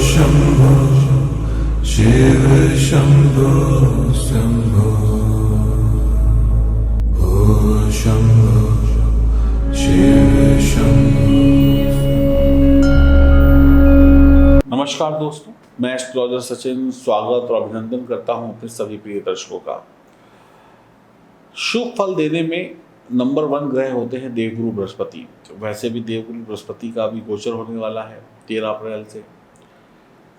शंभो शिव शंभो शंभो भो शंभो शिव शंभो। नमस्कार दोस्तों, मैं एस्ट्रोलॉजर सचिन स्वागत और अभिनंदन करता हूं अपने सभी प्रिय दर्शकों का। शुभ फल देने में नंबर 1 ग्रह होते हैं देवगुरु बृहस्पति। वैसे भी देवगुरु बृहस्पति का भी गोचर होने वाला है 13 अप्रैल से।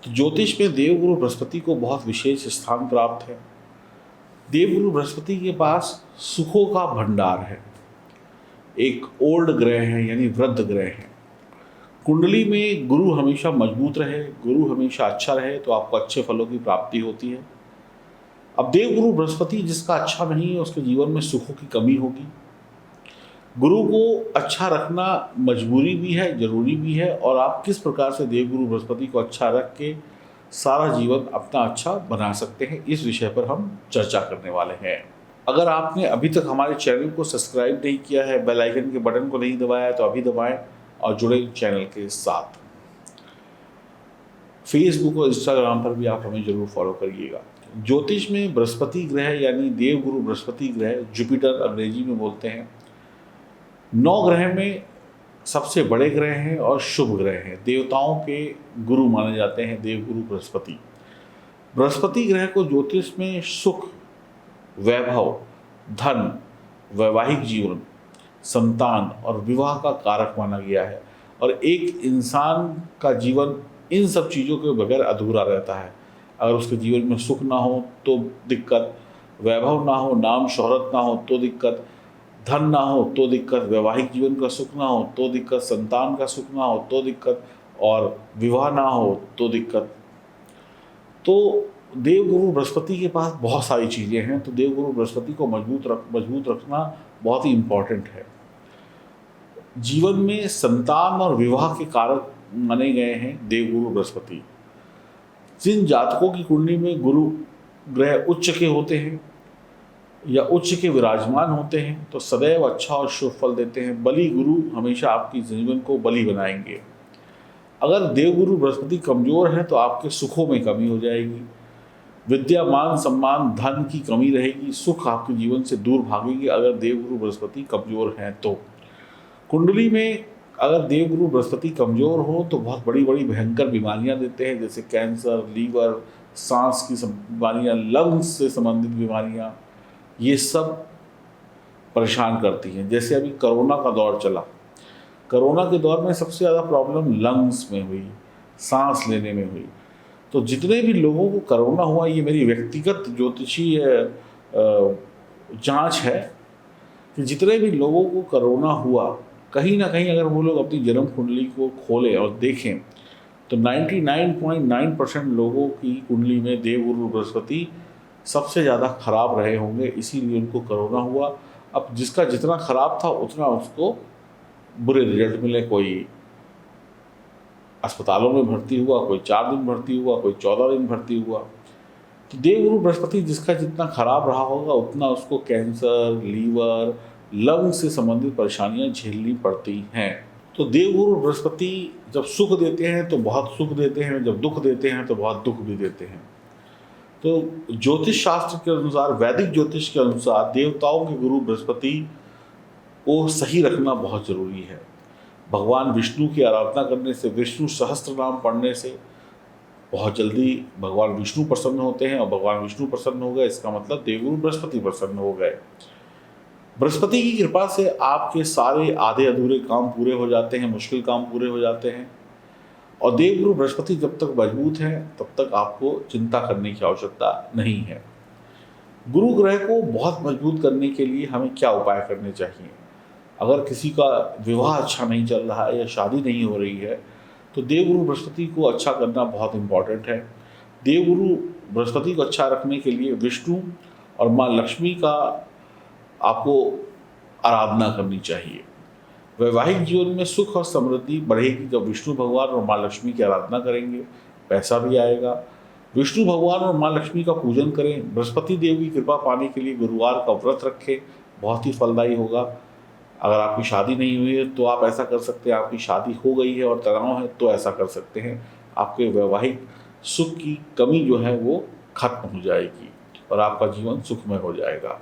तो ज्योतिष में देवगुरु बृहस्पति को बहुत विशेष स्थान प्राप्त है। देवगुरु बृहस्पति के पास सुखों का भंडार है। एक ओल्ड ग्रह है, यानी वृद्ध ग्रह है। कुंडली में गुरु हमेशा मजबूत रहे, गुरु हमेशा अच्छा रहे तो आपको अच्छे फलों की प्राप्ति होती है। अब देवगुरु बृहस्पति जिसका अच्छा नहीं है उसके जीवन में सुखों की कमी होगी। गुरु को अच्छा रखना मजबूरी भी है, जरूरी भी है। और आप किस प्रकार से देवगुरु बृहस्पति को अच्छा रख के सारा जीवन अपना अच्छा बना सकते हैं, इस विषय पर हम चर्चा करने वाले हैं। अगर आपने अभी तक हमारे चैनल को सब्सक्राइब नहीं किया है, बेल आइकन के बटन को नहीं दबाया है तो अभी दबाएं और जुड़े चैनल के साथ। फेसबुक और इंस्टाग्राम पर भी आप हमें जरूर फॉलो करिएगा। ज्योतिष में बृहस्पति ग्रह यानी देवगुरु बृहस्पति ग्रह, जुपिटर अंग्रेजी में बोलते हैं, 9 ग्रह में सबसे बड़े ग्रह हैं और शुभ ग्रह हैं। देवताओं के गुरु माने जाते हैं देवगुरु बृहस्पति। बृहस्पति ग्रह को ज्योतिष में सुख, वैभव, धन, वैवाहिक जीवन, संतान और विवाह का कारक माना गया है। और एक इंसान का जीवन इन सब चीज़ों के बगैर अधूरा रहता है। अगर उसके जीवन में सुख ना हो तो दिक्कत, वैभव ना हो, नाम शोहरत ना हो तो दिक्कत, धन ना हो तो दिक्कत, वैवाहिक जीवन का सुख ना हो तो दिक्कत, संतान का सुख ना हो तो दिक्कत और विवाह ना हो तो दिक्कत। तो देवगुरु बृहस्पति के पास बहुत सारी चीज़ें हैं। तो देवगुरु बृहस्पति को मजबूत रखना बहुत ही इम्पोर्टेंट है। जीवन में संतान और विवाह के कारक माने गए हैं देवगुरु बृहस्पति। जिन जातकों की कुंडली में गुरु ग्रह उच्च के होते हैं या उच्च के विराजमान होते हैं तो सदैव अच्छा और शुभ फल देते हैं। बली गुरु हमेशा आपकी जीवन को बली बनाएंगे। अगर देवगुरु बृहस्पति कमजोर है तो आपके सुखों में कमी हो जाएगी। विद्या, मान, सम्मान, धन की कमी रहेगी। सुख आपके जीवन से दूर भागेंगे अगर देवगुरु बृहस्पति कमजोर हैं तो। कुंडली में अगर देवगुरु बृहस्पति कमजोर हो तो बहुत बड़ी बड़ी भयंकर बीमारियां देते हैं, जैसे कैंसर, लीवर, सांस की बीमारियां, लंग्स से संबंधित बीमारियां, ये सब परेशान करती हैं। जैसे अभी कोरोना का दौर चला, कोरोना के दौर में सबसे ज़्यादा प्रॉब्लम लंग्स में हुई, सांस लेने में हुई। तो जितने भी लोगों को कोरोना हुआ, ये मेरी व्यक्तिगत ज्योतिषीय जांच है कि जितने भी लोगों को कोरोना हुआ, कहीं ना कहीं अगर वो लोग अपनी जन्म कुंडली को खोलें और देखें तो 99.9% लोगों की कुंडली में देवगुरु बृहस्पति सबसे ज़्यादा खराब रहे होंगे, इसीलिए उनको कोरोना हुआ। अब जिसका जितना खराब था उतना उसको बुरे रिजल्ट मिले। कोई अस्पतालों में भर्ती हुआ, कोई 4 दिन भर्ती हुआ, कोई 14 दिन भर्ती हुआ। तो देवगुरु बृहस्पति जिसका जितना खराब रहा होगा उतना उसको कैंसर, लीवर, लंग्स से संबंधित परेशानियां झेलनी पड़ती हैं। तो देवगुरु बृहस्पति जब सुख देते हैं तो बहुत सुख देते हैं, जब दुख देते हैं तो बहुत दुख भी देते हैं। तो ज्योतिष शास्त्र के अनुसार, वैदिक ज्योतिष के अनुसार देवताओं के गुरु बृहस्पति को सही रखना बहुत जरूरी है। भगवान विष्णु की आराधना करने से, विष्णु सहस्त्र नाम पढ़ने से बहुत जल्दी भगवान विष्णु प्रसन्न होते हैं। और भगवान विष्णु प्रसन्न हो गए इसका मतलब देवगुरु बृहस्पति प्रसन्न हो गए। बृहस्पति की कृपा से आपके सारे आधे अधूरे काम पूरे हो जाते हैं, मुश्किल काम पूरे हो जाते हैं। और देवगुरु बृहस्पति जब तक मजबूत है तब तक आपको चिंता करने की आवश्यकता नहीं है। गुरु ग्रह को बहुत मजबूत करने के लिए हमें क्या उपाय करने चाहिए? अगर किसी का विवाह अच्छा नहीं चल रहा है या शादी नहीं हो रही है तो देवगुरु बृहस्पति को अच्छा करना बहुत इम्पॉर्टेंट है। देवगुरु बृहस्पति को अच्छा रखने के लिए विष्णु और माँ लक्ष्मी का आपको आराधना करनी चाहिए। वैवाहिक जीवन में सुख और समृद्धि बढ़ेगी जब विष्णु भगवान और माँ लक्ष्मी की आराधना करेंगे, पैसा भी आएगा। विष्णु भगवान और माँ लक्ष्मी का पूजन करें। बृहस्पति देव की कृपा पाने के लिए गुरुवार का व्रत रखें, बहुत ही फलदायी होगा। अगर आपकी शादी नहीं हुई है तो आप ऐसा कर सकते हैं, आपकी शादी हो गई है और तनाव है तो ऐसा कर सकते हैं। आपके वैवाहिक सुख की कमी जो है वो खत्म हो जाएगी और आपका जीवन सुखमय हो जाएगा।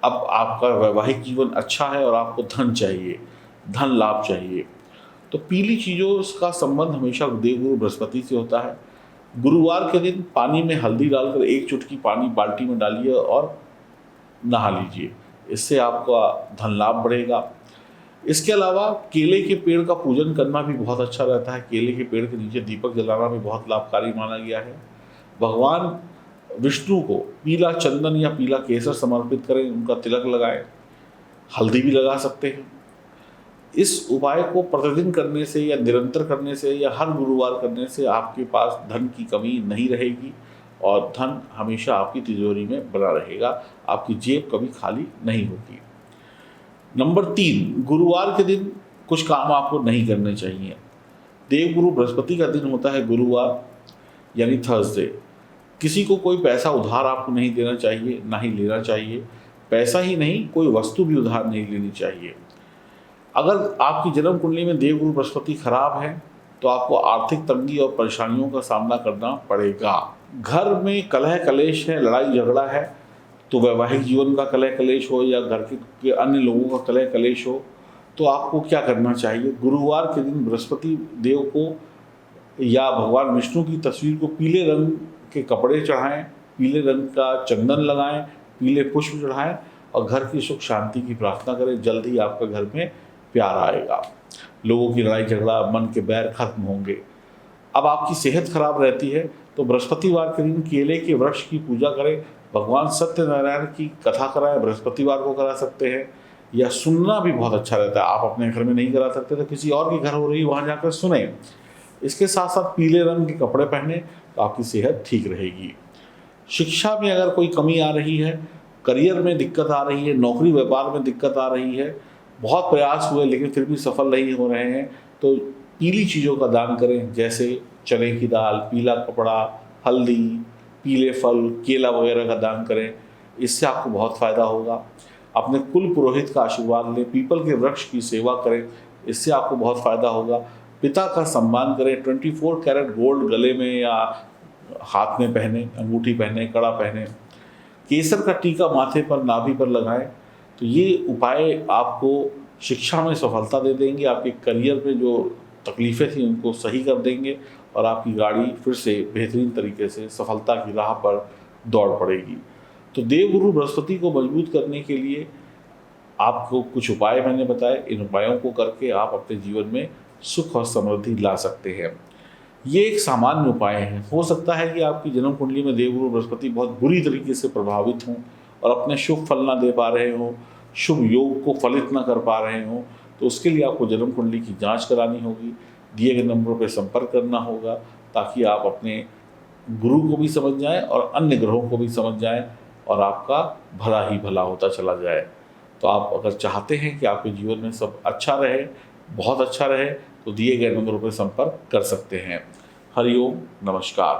अब आपका वैवाहिक जीवन अच्छा है और आपको धन चाहिए, धन लाभ चाहिए, तो पीली चीज़ों का संबंध हमेशा देवगुरु बृहस्पति से होता है। गुरुवार के दिन पानी में हल्दी डालकर 1 चुटकी पानी बाल्टी में डालिए और नहा लीजिए, इससे आपका धन लाभ बढ़ेगा। इसके अलावा केले के पेड़ का पूजन करना भी बहुत अच्छा रहता है। केले के पेड़ के नीचे दीपक जलाना भी बहुत लाभकारी माना गया है। भगवान विष्णु को पीला चंदन या पीला केसर समर्पित करें, उनका तिलक लगाएं, हल्दी भी लगा सकते हैं। इस उपाय को प्रतिदिन करने से या निरंतर करने से या हर गुरुवार करने से आपके पास धन की कमी नहीं रहेगी और धन हमेशा आपकी तिजोरी में बना रहेगा, आपकी जेब कभी खाली नहीं होगी। नंबर 3, गुरुवार के दिन कुछ काम आपको नहीं करने चाहिए। देवगुरु बृहस्पति का दिन होता है गुरुवार यानी थर्सडे। किसी को कोई पैसा उधार आपको नहीं देना चाहिए, ना ही लेना चाहिए। पैसा ही नहीं, कोई वस्तु भी उधार नहीं लेनी चाहिए। अगर आपकी जन्म कुंडली में देवगुरु बृहस्पति खराब है तो आपको आर्थिक तंगी और परेशानियों का सामना करना पड़ेगा। घर में कलह कलेश है, लड़ाई झगड़ा है, तो वैवाहिक जीवन का कलह कलेश हो या घर के अन्य लोगों का कलह कलेश हो, तो आपको क्या करना चाहिए? गुरुवार के दिन बृहस्पति देव को या भगवान विष्णु की तस्वीर को पीले रंग के कपड़े चढ़ाएं, पीले रंग का चंदन लगाएं, पीले पुष्प चढ़ाएं और घर की सुख शांति की प्रार्थना करें। जल्द ही आपका घर में प्यार आएगा, लोगों की लड़ाई झगड़ा, मन के बैर खत्म होंगे। अब आपकी सेहत खराब रहती है तो बृहस्पतिवार के दिन केले के वृक्ष की पूजा करें, भगवान सत्यनारायण की कथा कराएं, बृहस्पतिवार को करा सकते हैं, या सुनना भी बहुत अच्छा रहता है। आप अपने घर में नहीं करा सकते तो किसी और के घर हो रही है वहाँ जाकर सुने। इसके साथ साथ पीले रंग के कपड़े पहने तो आपकी सेहत ठीक रहेगी। शिक्षा में अगर कोई कमी आ रही है, करियर में दिक्कत आ रही है, नौकरी व्यापार में दिक्कत आ रही है, बहुत प्रयास हुए लेकिन फिर भी सफल नहीं हो रहे हैं, तो पीली चीज़ों का दान करें, जैसे चने की दाल, पीला कपड़ा, हल्दी, पीले फल, केला वगैरह का दान करें। इससे आपको बहुत फ़ायदा होगा। अपने कुल पुरोहित का आशीर्वाद लें, पीपल के वृक्ष की सेवा करें, इससे आपको बहुत फ़ायदा होगा। पिता का सम्मान करें, 24 कैरेट गोल्ड गले में या हाथ में पहने, अंगूठी पहने, कड़ा पहने, केसर का टीका माथे पर, नाभि पर लगाएं। तो ये उपाय आपको शिक्षा में सफलता दे देंगे, आपके करियर में जो तकलीफ़ें थी उनको सही कर देंगे और आपकी गाड़ी फिर से बेहतरीन तरीके से सफलता की राह पर दौड़ पड़ेगी। तो देवगुरु बृहस्पति को मजबूत करने के लिए आपको कुछ उपाय मैंने बताए, इन उपायों को करके आप अपने जीवन में सुख और समृद्धि ला सकते हैं। ये एक सामान्य उपाय है। हो सकता है कि आपकी जन्म कुंडली में देवगुरु बृहस्पति बहुत बुरी तरीके से प्रभावित हों और अपने शुभ फल ना दे पा रहे हों, शुभ योग को फलित ना कर पा रहे हों, तो उसके लिए आपको जन्म कुंडली की जांच करानी होगी। दिए गए नंबरों पर संपर्क करना होगा ताकि आप अपने गुरु को भी समझ जाएं और अन्य ग्रहों को भी समझ जाएं और आपका भला ही भला होता चला जाए। तो आप अगर चाहते हैं कि आपके जीवन में सब अच्छा रहे, बहुत अच्छा रहे, तो दिए गए नंबरों पर संपर्क कर सकते हैं। हरिओम, नमस्कार।